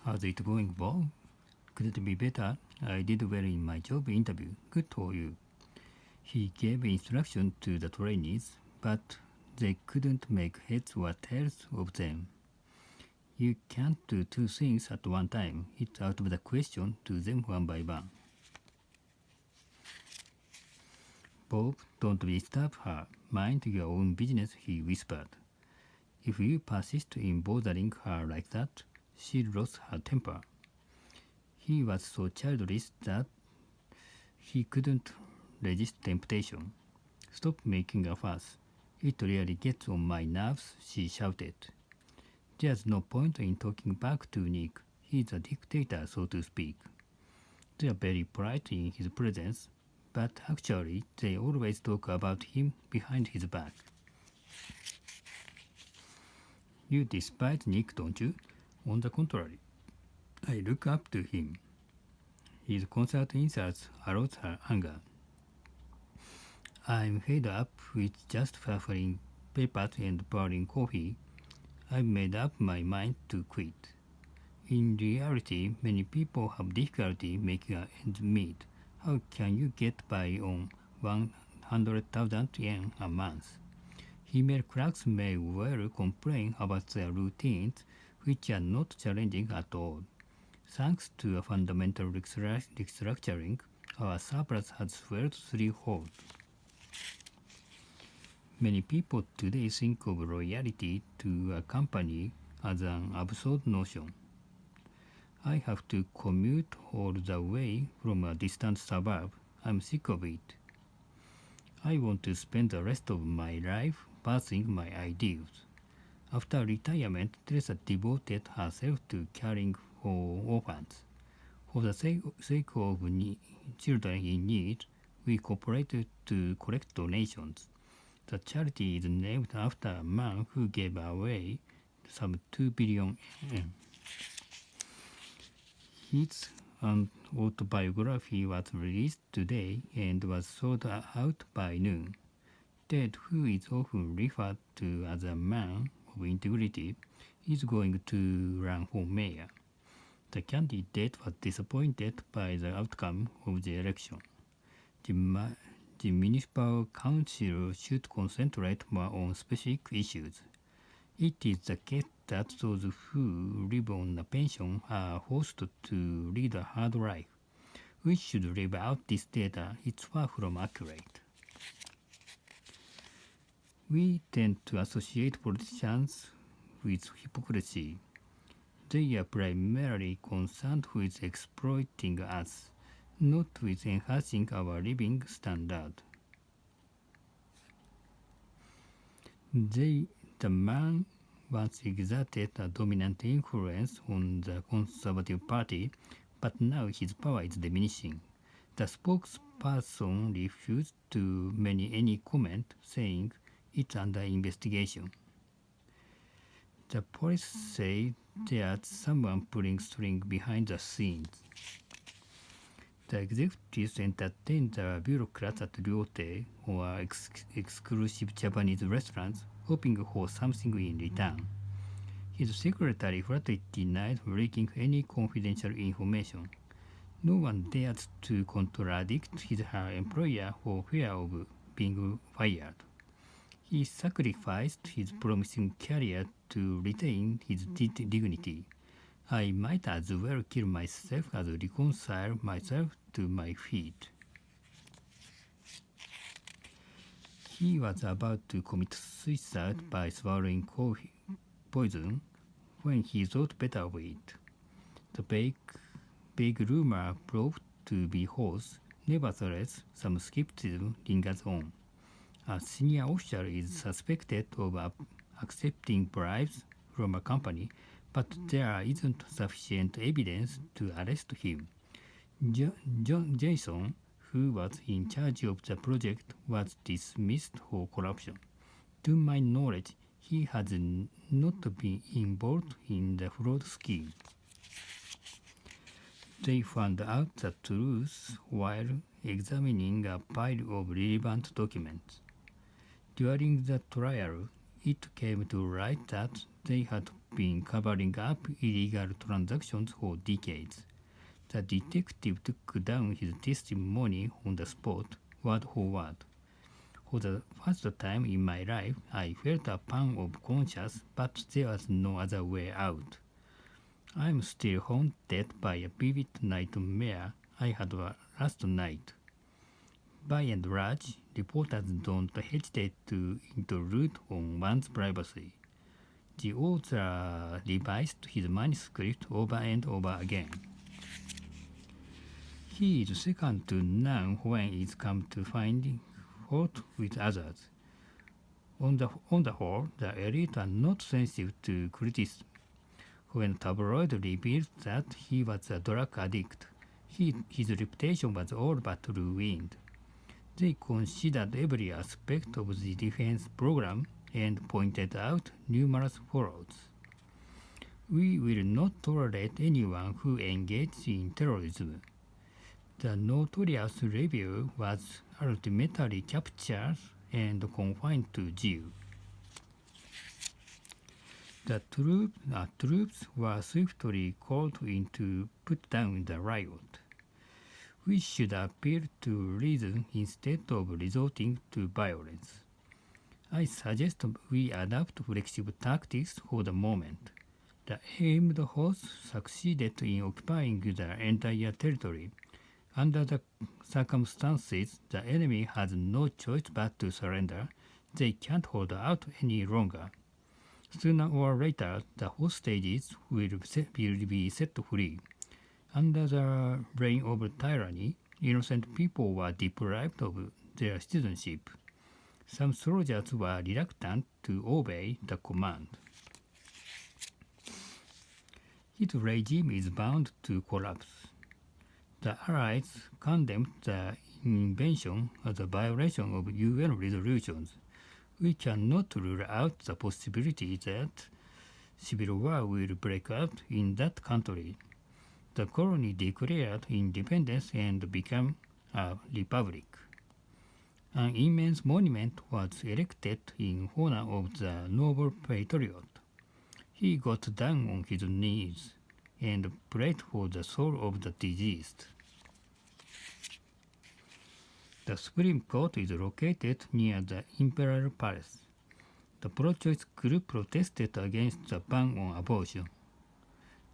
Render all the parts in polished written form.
How's it going, Bob? Could it be better? I did well in my job interview. Good for you. He gave instruction to the trainees, but they couldn't make heads or tails of them. You can't do two things at one time. It's out of the question to them one by one. Bob, don't disturb her. Mind your own business, he whispered. If you persist in bothering her like that, she'll lose her temper. He was so childish that he couldn't resist temptation. Stop making a fuss. It really gets on my nerves, she shouted. There's no point in talking back to Nick. He's a dictator, so to speak. They're very polite in his presence, but actually they always talk about him behind his back. You despise Nick, don't you? On the contrary, I look up to him. His constant insults arouse her anger. I'm fed up with just fluffing papers and pouring coffee. I've made up my mind to quit. In reality, many people have difficulty making ends meet. How can you get by on 100,000 yen a month? Female clerks may well complain about their routines, which are not challenging at all. Thanks to a fundamental restructuring, our surplus has swelled threefold. Many people today think of loyalty to a company as an absurd notion. I have to commute all the way from a distant suburb. I'm sick of it. I want to spend the rest of my life pursuing my ideals. After retirement, Teresa devoted herself to caring for orphans. For the sake of children in need, we cooperated to collect donations. The charity is named after a man who gave away some 2 billion yen. His autobiography was released today and was sold out by noon. Ted, who is often referred to as a man of integrity, is going to run for mayor. The candidate was disappointed by the outcome of the election. The municipal council should concentrate more on specific issues. It is the case that those who live on a pension are forced to lead a hard life. We should leave out this data. It's far from accurate. We tend to associate politicians with hypocrisy. They are primarily concerned with exploiting us, not with enhancing our living standard. The man once exerted a dominant influence on the Conservative Party, but now his power is diminishing. The spokesperson refused to make any comment, saying it's under investigation. The police say there's someone pulling strings behind the scenes. The executives entertain the bureaucrats at Ryote or exclusive Japanese restaurants, hoping for something in return. His secretary flatly denied leaking any confidential information. No one dares to contradict her employer for fear of being fired. He sacrificed his promising career to retain his dignity. I might as well kill myself as reconcile myself to my fate. He was about to commit suicide by swallowing poison when he thought better of it. The big rumor proved to be false. Nevertheless, some skepticism lingers on. A senior official is suspected of accepting bribes from a company, but there isn't sufficient evidence to arrest him. Jason, who was in charge of the project, was dismissed for corruption. To my knowledge, he has not been involved in the fraud scheme. They found out the truth while examining a pile of relevant documents. During the trial, it came to light that they had been covering up illegal transactions for decades. The detective took down his testimony on the spot, word for word. For the first time in my life, I felt a pang of conscience, but there was no other way out. I am still haunted by a vivid nightmare I had last night. By and large, reporters don't hesitate to intrude on one's privacy. The author revised his manuscript over and over again. He is second to none when it comes to finding fault with others. On the whole, the elite are not sensitive to criticism. When tabloid revealed that he was a drug addict, his reputation was all but ruined. They considered every aspect of the defense program and pointed out numerous flaws. We will not tolerate anyone who engages in terrorism. The notorious rebel was ultimately captured and confined to jail. The troops were swiftly called in to put down the riot. We should appeal to reason instead of resorting to violence. I suggest we adopt flexible tactics for the moment. The aimed hosts succeeded in occupying the entire territory. Under the circumstances, the enemy has no choice but to surrender. They can't hold out any longer. Sooner or later, the hostages will be set free. Under the reign of tyranny, innocent people were deprived of their citizenship. Some soldiers were reluctant to obey the command. His regime is bound to collapse. The Allies condemned the invasion as a violation of UN resolutions. We cannot rule out the possibility that civil war will break out in that country. The colony declared independence and became a republic. An immense monument was erected in honor of the noble patriot. He got down on his knees and prayed for the soul of the deceased. The Supreme Court is located near the Imperial Palace. The pro-choice group protested against the ban on abortion.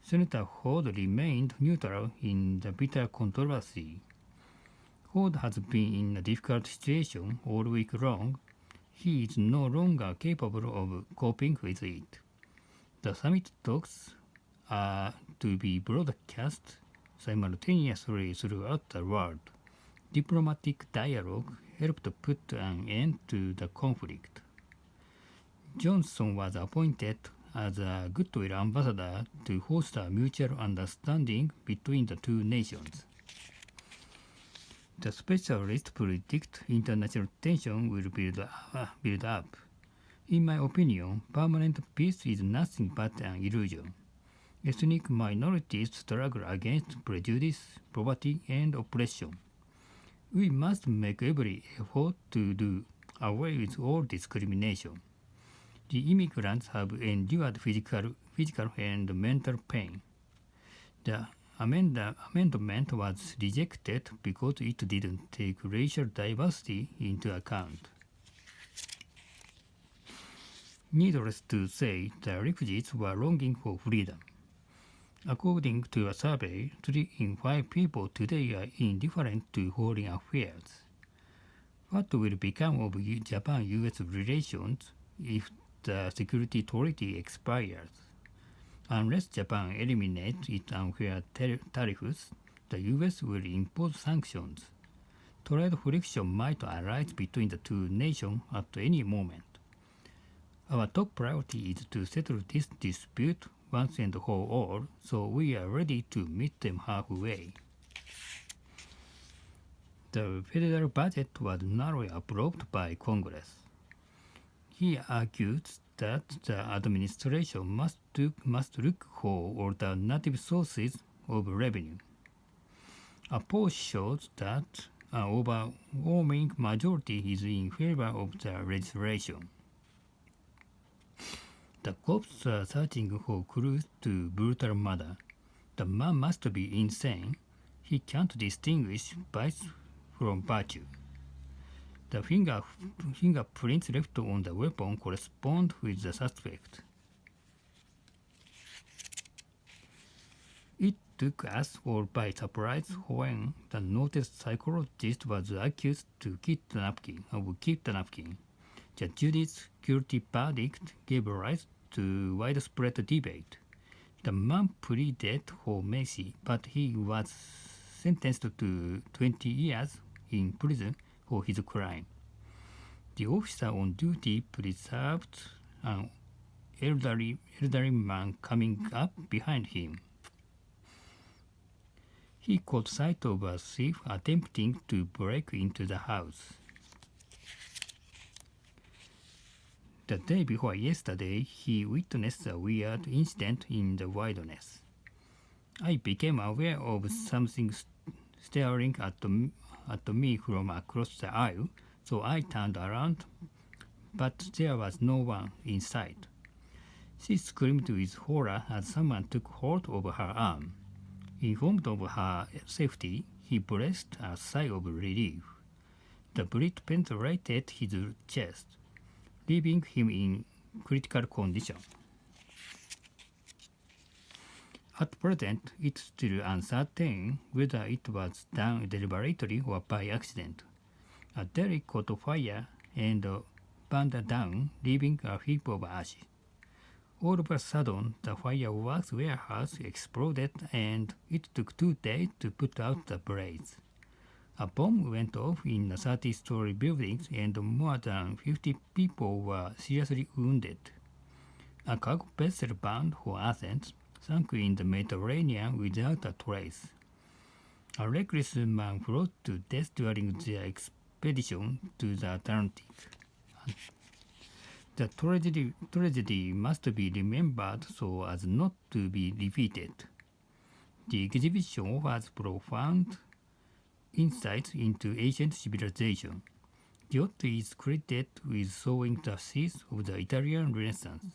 Senator Ford remained neutral in the bitter controversy. Ford has been in a difficult situation all week long. He is no longer capable of coping with it. The summit talks are to be broadcast simultaneously throughout the world. Diplomatic dialogue helped put an end to the conflict. Johnson was appointed as a goodwill ambassador to foster mutual understanding between the two nations. The specialists predict international tension will build up. In my opinion, permanent peace is nothing but an illusion. Ethnic minorities struggle against prejudice, poverty, and oppression. We must make every effort to do away with all discrimination. The immigrants have endured physical and mental pain. The amendment was rejected because it didn't take racial diversity into account. Needless to say, the refugees were longing for freedom. According to a survey, 3 in 5 people today are indifferent to foreign affairs. What will become of Japan-US relations if the security treaty expires? Unless Japan eliminates its unfair tariffs, the US will impose sanctions. Trade friction might arise between the two nations at any moment. Our top priority is to settle this dispute once and for all, so we are ready to meet them halfway. The federal budget was narrowly approved by Congress. He argues that the administration must look for alternative sources of revenue. A poll shows that an overwhelming majority is in favor of the legislation. The cops are searching for clues to brutal murder. The man must be insane. He can't distinguish vice from virtue. The fingerprints left on the weapon correspond with the suspect. It took us all by surprise when the noted psychologist was accused to keep the napkin. The jury's guilty verdict gave rise to widespread debate. The man pleaded for mercy, but he was sentenced to 20 years in prison for his crime. The officer on duty preserved an elderly man coming up behind him. He caught sight of a thief attempting to break into the house. The day before yesterday, he witnessed a weird incident in the wilderness. I became aware of something staring at me from across the aisle, so I turned around, but there was no one in sight. She screamed with horror as someone took hold of her arm. Informed of her safety, he breathed a sigh of relief. The bullet penetrated his chest, leaving him in critical condition. At present, it's still uncertain whether it was done deliberately or by accident. A derrick caught fire and burned down, leaving a heap of ashes. All of a sudden, the fireworks warehouse exploded and it took 2 days to put out the blaze. A bomb went off in a 30-story building and more than 50 people were seriously wounded. A cargo vessel bound for Athens sank in the Mediterranean without a trace. A reckless man froze to death during their expedition to the Atlantic. The tragedy must be remembered so as not to be repeated. The exhibition offers profound insights into ancient civilization. Giotto is credited with sowing the seeds of the Italian Renaissance.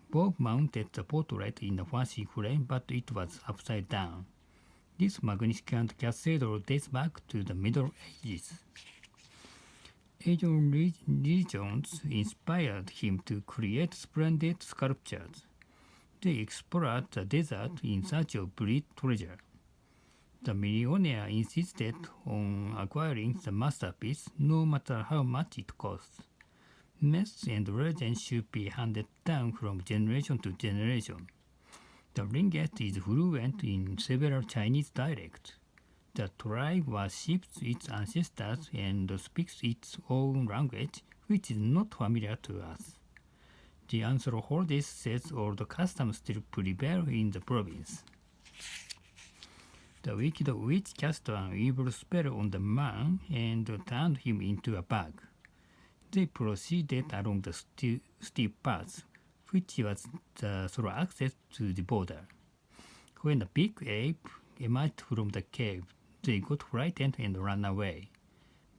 Bob mounted the portrait in a fancy frame, but it was upside down. This magnificent cathedral dates back to the Middle Ages. Asian religions inspired him to create splendid sculptures. They explored the desert in search of buried treasure. The millionaire insisted on acquiring the masterpiece no matter how much it cost. Myths and legends should be handed down from generation to generation. The Ringgit is fluent in several Chinese dialects. The tribe worships its ancestors and speaks its own language, which is not familiar to us. The anthropologist says all the customs still prevail in the province. The wicked witch cast an evil spell on the man and turned him into a bug. They proceeded along the steep path, which was the sole access to the border. When a big ape emerged from the cave, they got frightened and ran away.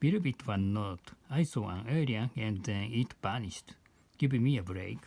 Believe it or not, I saw an alien and then it vanished. Give me a break.